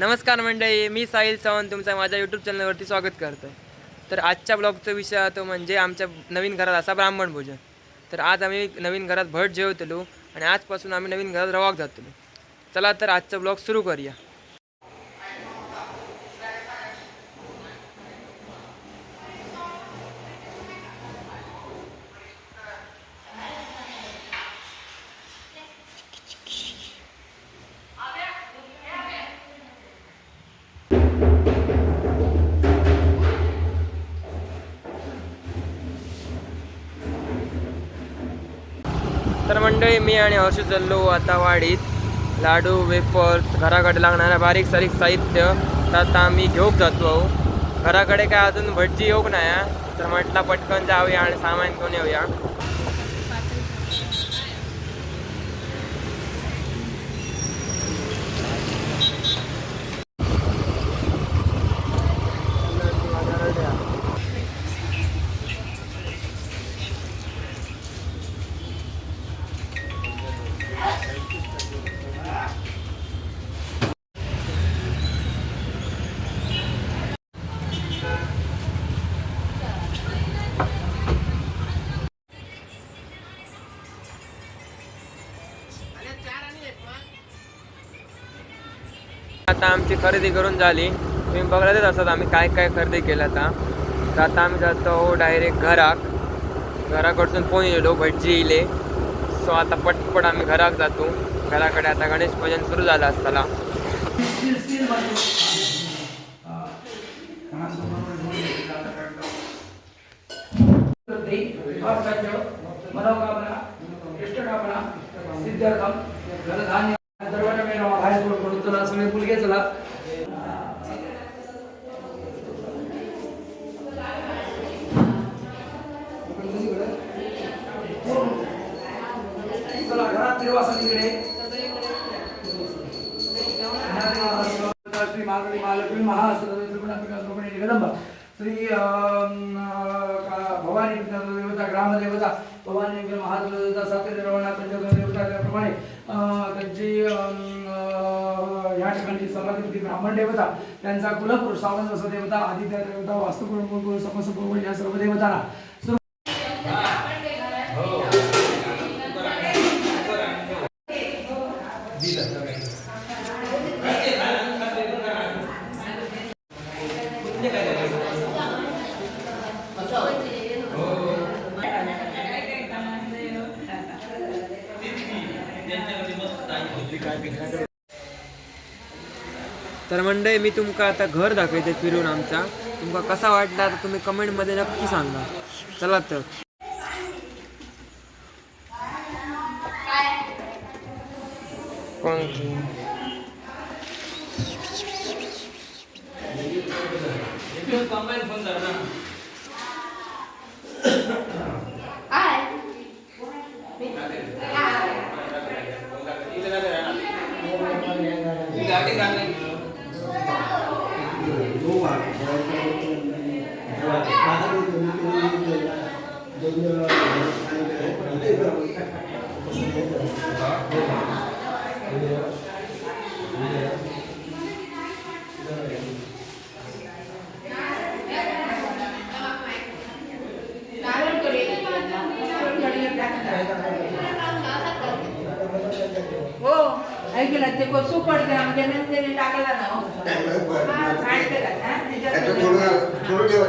नमस्कार मंडळी, मी साहिल चव्हाण तुमचा माझ्या यूट्यूब चॅनलवरती स्वागत करतो. तर आजच्या ब्लॉगचा विषय तो म्हणजे आमच्या नवीन घरात असा ब्राह्मण भोजन. तर आज आम्ही नवीन घरात भट जेवतलो आणि आजपासून आम्ही नवीन घरात रवाक जातलो. चला तर आजचा ब्लॉग सुरू करूया. तर मंडळी, मी आणि हर्षू चाललो आता वाडीत. लाडू, वेफर्स, घराकडे लागणारा बारीक सारीक साहित्य तर आता आम्ही घेऊक जातो. घराकडे काय अजून भटजी येऊक नाही, तर म्हटलं पटकन जाऊया आणि सामान घेऊन येऊया. आता आमची खरेदी करून झाली. तुम्ही बघतच असतात आम्ही काय काय खरेदी केलं. आता आम्ही जातो डायरेक्ट घराकडसून फोन येलो भटजी येले. सो आता पटपट आम्ही घरात जातो. घराकडे आता गणेश पूजन सुरू झालं असताना. मनोकामना इष्टकामना सिद्ध्यर्थम धनधान्य दरवाजा मेरा बाहेर पडून चला सगळे मुलगे चला. चला घरात फिरवा सगळीकडे. श्री महागणी महालक्ष्मी महासरस्वती जगदंबा श्री भवानी देवता ग्रामदेवता भवानी महादेवता सातेरी रवाना पंचदेवता त्याप्रमाणे त्यांची या ठिकाणी समाधी ब्राह्मण देवता त्यांचा कुलपुरुष सावंत देवता आदित्य देवता वास्तुकुल समसपूर्व या सर्व देवतांना तर मंडळी, मी तुमका आता घर दाखवते फिरून आमचा. तुमका कसा वाटला तर तुम्ही कमेंटमध्ये नक्की सांगा. चला तर. हो ऐकलं ते को सुपडते आमच्या नंतर टाकला ना थोडं ठेवा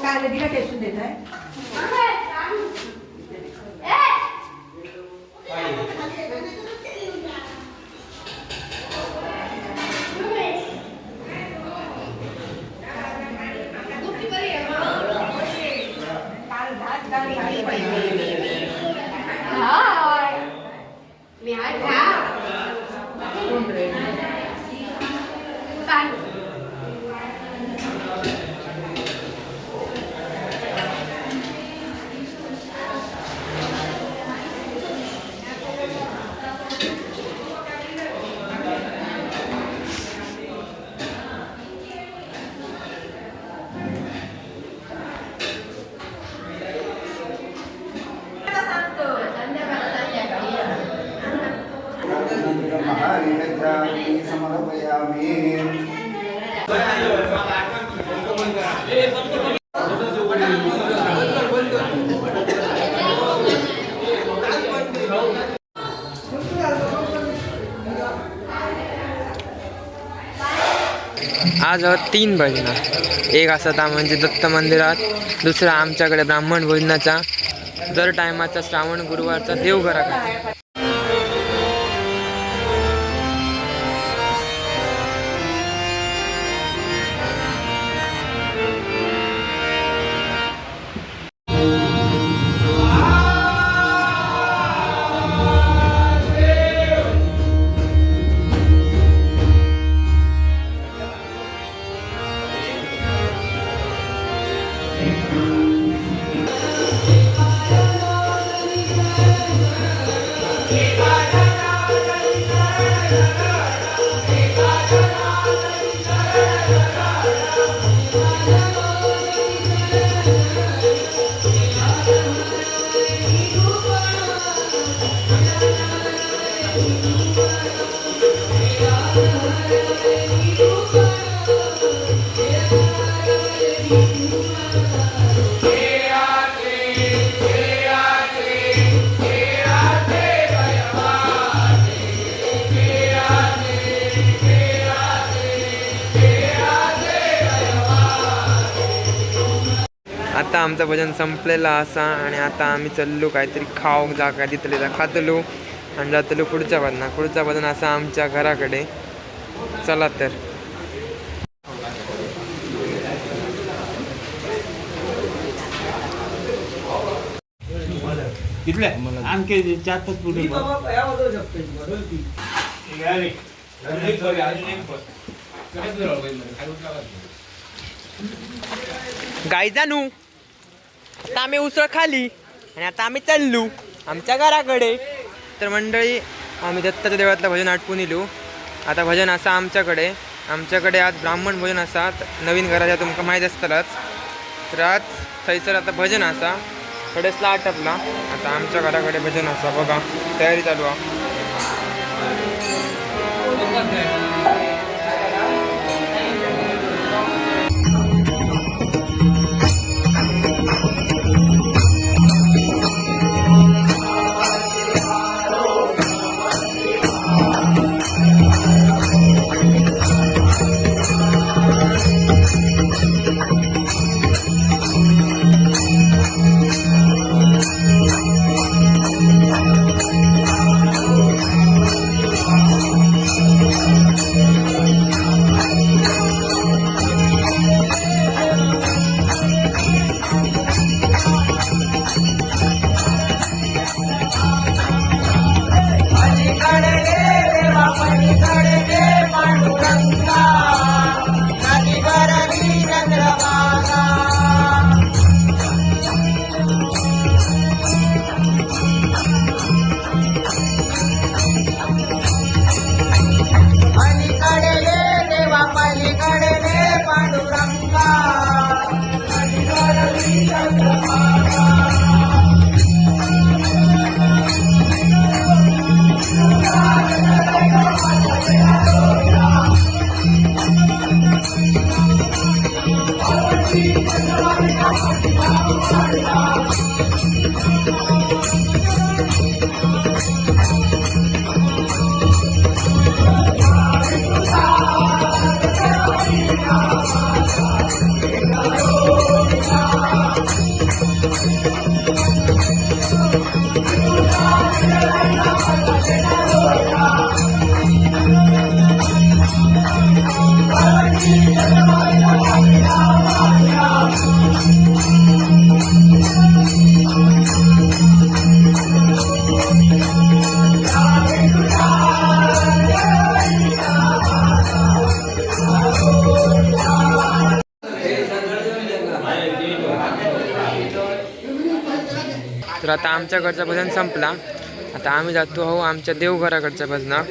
काय दिला टेस्ट देत आहे आज 3 भजनं. एक असता म्हणजे दत्त मंदिरात, दुसरा आमच्याकडे ब्राह्मण भोजनाचा, दर टायमाचा श्रावण गुरुवारचा देवघराकडे. आता आमचं भजन संपलेलं असा आणि आता आम्ही चाललो काहीतरी खाऊ जागा तिथले खातलो आणि जातलो पुढच्या भजन असा आमच्या घराकडे. चला तर. आणखी 4-5 पुढे गाई जाणू. आता आम्ही उसळ खाली आणि आता आम्ही चाललो आमच्या घराकडे. तर मंडळी आम्ही दत्ताच्या देवळातलं भजन आटपून येलो. आता भजन असा आमच्याकडे आज ब्राह्मण भोजन असा नवीन घराच्या तुमका माहीत असताच. तर आज थंयसर आता भजन असा थोडेसला आटपला. आता आमच्या घराकडे भजन असा बघा तयारी चालू आहे. तर आता आमच्याकडचं भजन संपला. आता आम्ही जातो आहो आमच्या देवघराकडच्या भजनाक.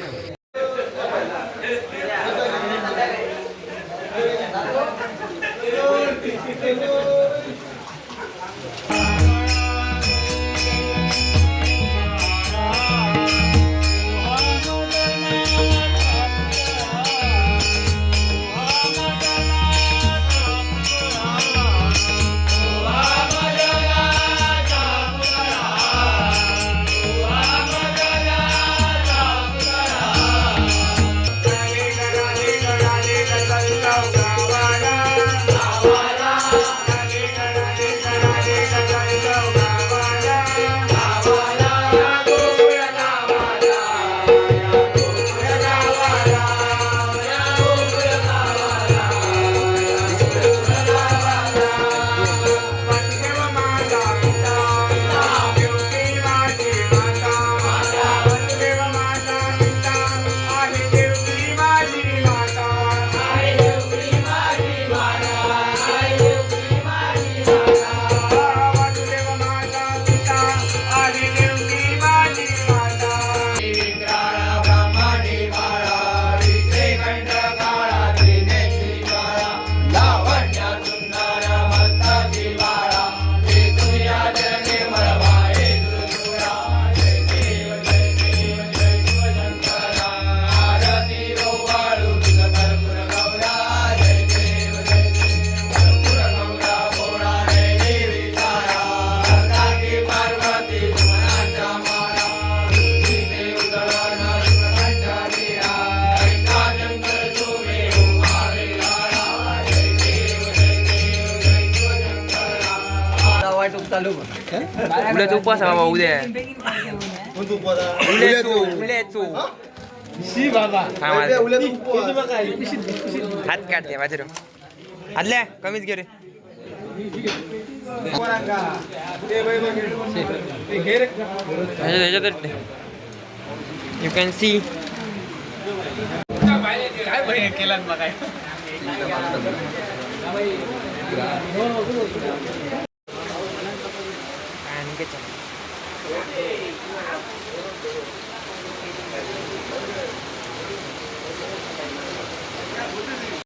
उद्याचा उपवास आहे बाबा उद्या उल्याचो हात काढते माझे आदल्या कमीच घे रे यू कॅन सी काय केलं मग काय